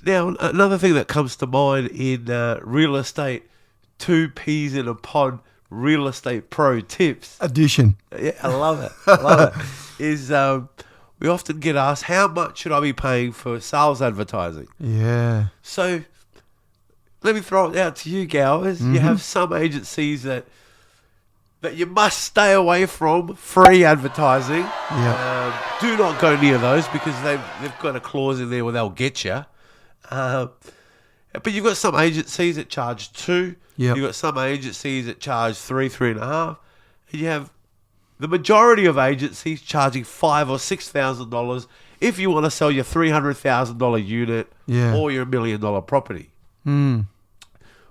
Now, another thing that comes to mind in real estate, 2 peas in a pod real estate pro tips. Addition. Yeah, I love it. I love it. Is we often get asked, how much should I be paying for sales advertising? Yeah. So let me throw it out to you, Gowers. You have some agencies that you must stay away from, free advertising. Yeah. Do not go near those because they've got a clause in there where they'll get you. But you've got some agencies that charge 2. Yep. You've got some agencies that charge 3, 3.5. And you have the majority of agencies charging $5,000 or $6,000 if you want to sell your $300,000 unit or your $1 million property.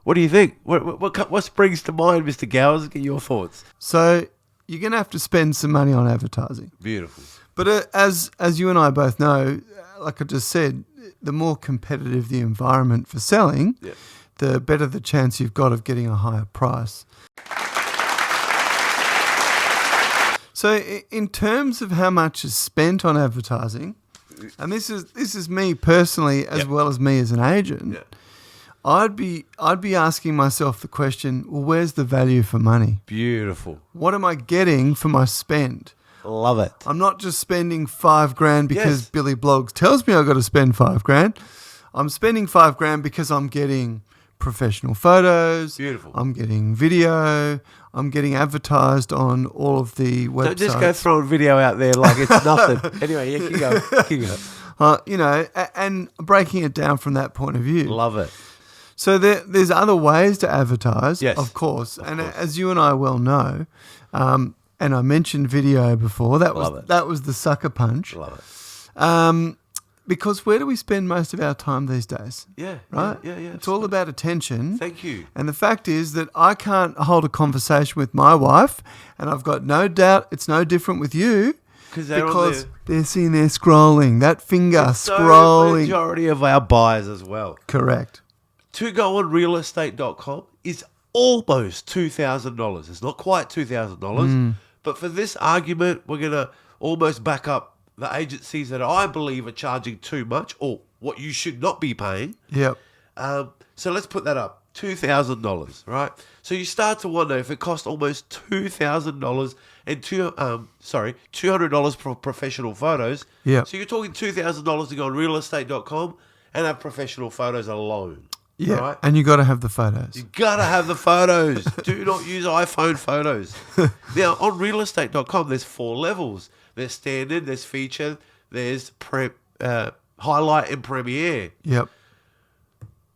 What do you think? What springs to mind, Mr. Gowers? Get your thoughts. So you're going to have to spend some money on advertising. Beautiful. But as you and I both know, like I just said, the more competitive the environment for selling, the better the chance you've got of getting a higher price. So in terms of how much is spent on advertising, and this is me personally as well as me as an agent, I'd be asking myself the question, well, where's the value for money? Beautiful. What am I getting for my spend? Love it. I'm not just spending $5,000 because Billy Bloggs tells me I've got to spend $5,000. I'm spending $5,000 because I'm getting professional photos. Beautiful. I'm getting video. I'm getting advertised on all of the websites. Don't just go throwing video out there like it's nothing. Anyway, keep going. You know, and breaking it down from that point of view. Love it. So there's other ways to advertise, yes, of course. As you and I well know, and I mentioned video before, that was the sucker punch. Love it. Because where do we spend most of our time these days? Yeah. Right? Yeah. It's all about attention. Thank you. And the fact is that I can't hold a conversation with my wife, and I've got no doubt it's no different with you. Because they're sitting there scrolling, that finger scrolling. The majority of our buyers as well. Correct. To go on realestate.com is almost $2,000. It's not quite $2,000, but for this argument, we're going to almost back up the agencies that I believe are charging too much or what you should not be paying. Yep. So let's put that up. $2,000, right? So you start to wonder if it costs almost $2,000 and $200 for professional photos. Yeah. So you're talking $2,000 to go on realestate.com and have professional photos alone. Yeah, right? And you got to have the photos. You got to have the photos. Do not use iPhone photos. Now, on realestate.com, there's 4 levels. There's standard, there's feature, there's highlight and premiere. Yep.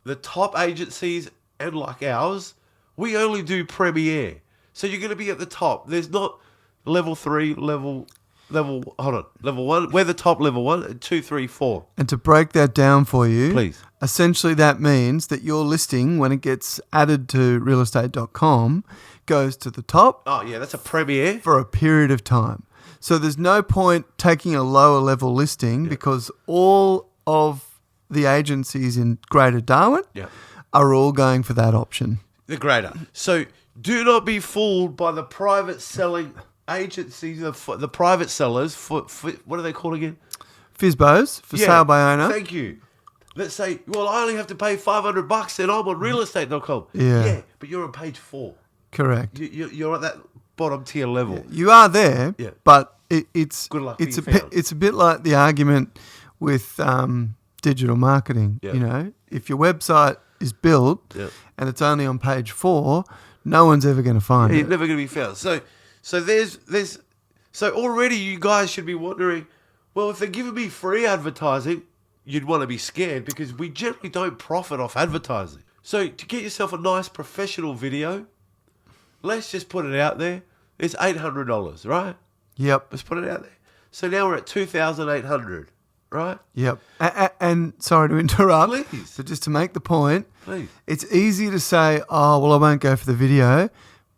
The top agencies, and like ours, we only do premiere. So you're going to be at the top. There's not level 3, level 1. We're the top level 1 and 2, 3, 4. And to break that down for you, please. Essentially that means that your listing, when it gets added to realestate.com, goes to the top. Oh, yeah, that's a premiere. For a period of time. So there's no point taking a lower level listing because all of the agencies in Greater Darwin are all going for that option. The greater. So do not be fooled by the private selling agencies, the private sellers for what are they called again? FSBOs, for sale by owner. Thank you. Let's say, well, I only have to pay $500 and I'm on realestate.com. Yeah, but you're on page 4. Correct. You're at that bottom tier level. Yeah, you are there, but it's good luck. It's a bit like the argument with digital marketing. You know, if your website is built and it's only on page 4, no one's ever going to find it. It's never going to be found. So already you guys should be wondering, well, if they're giving me free advertising, you'd want to be scared because we generally don't profit off advertising. So to get yourself a nice professional video, let's just put it out there. It's $800, right? Yep. Let's put it out there. So now we're at $2,800, right? Yep. And sorry to interrupt. Please. So just to make the point, please. It's easy to say, oh, well, I won't go for the video,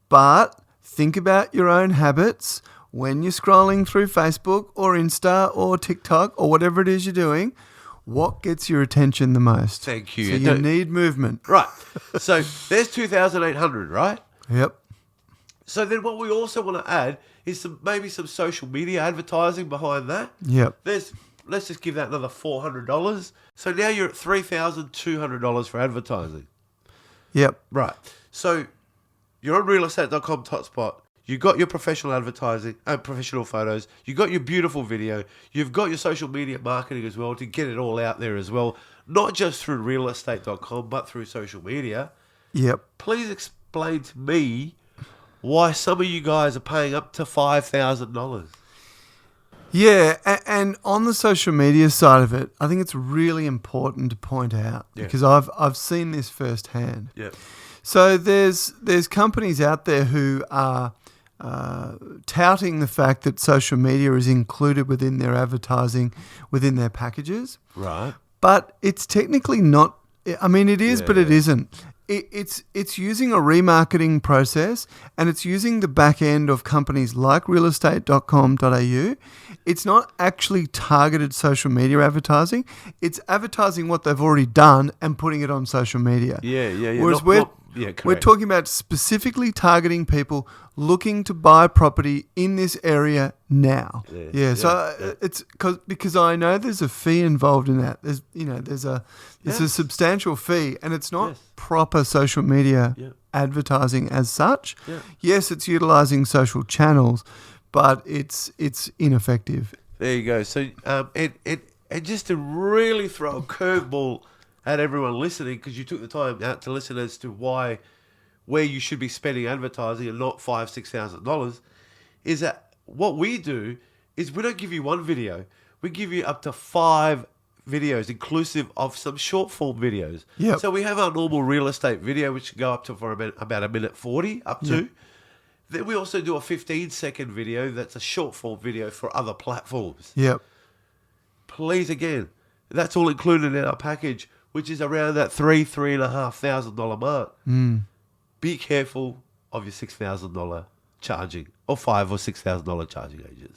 but think about your own habits when you're scrolling through Facebook or Insta or TikTok or whatever it is you're doing. What gets your attention the most? Thank you. So you need movement. Right. So there's $2,800, right? Yep. So then what we also want to add is maybe some social media advertising behind that. Yep. There's let's just give that another $400. So now you're at $3,200 for advertising. Yep. Right. So you're on realestate.com hotspot. You got your professional advertising and professional photos. You got your beautiful video. You've got your social media marketing as well to get it all out there as well. Not just through realestate.com, but through social media. Yep. Please explain to me why some of you guys are paying up to $5,000. Yeah, and on the social media side of it, I think it's really important to point out because I've seen this firsthand. Yeah. So there's companies out there who are touting the fact that social media is included within their advertising, within their packages. Right. But it's technically not. I mean, it is, but it isn't. It's using a remarketing process, and it's using the back end of companies like realestate.com.au. It's not actually targeted social media advertising. It's advertising what they've already done and putting it on social media. Yeah. Whereas we're talking about specifically targeting people looking to buy property in this area now. It's because I know there's a fee involved in that. There's a substantial fee, and it's not proper social media advertising as such. Yeah. Yes, it's utilizing social channels, but it's ineffective. There you go. So and just to really throw a curveball at everyone listening, because you took the time out to listen as to where you should be spending advertising and not $5,000-$6,000, is that what we do is we don't give you one video, we give you up to 5 videos, inclusive of some short form videos. Yep. So we have our normal real estate video, which can go up to for about 1:40 up to. Then we also do a 15-second video that's a short form video for other platforms. Yep. Please, again, that's all included in our package, which is around that $3,500 mark. Be careful of your $6,000 charging or $5,000 or $6,000 charging agency.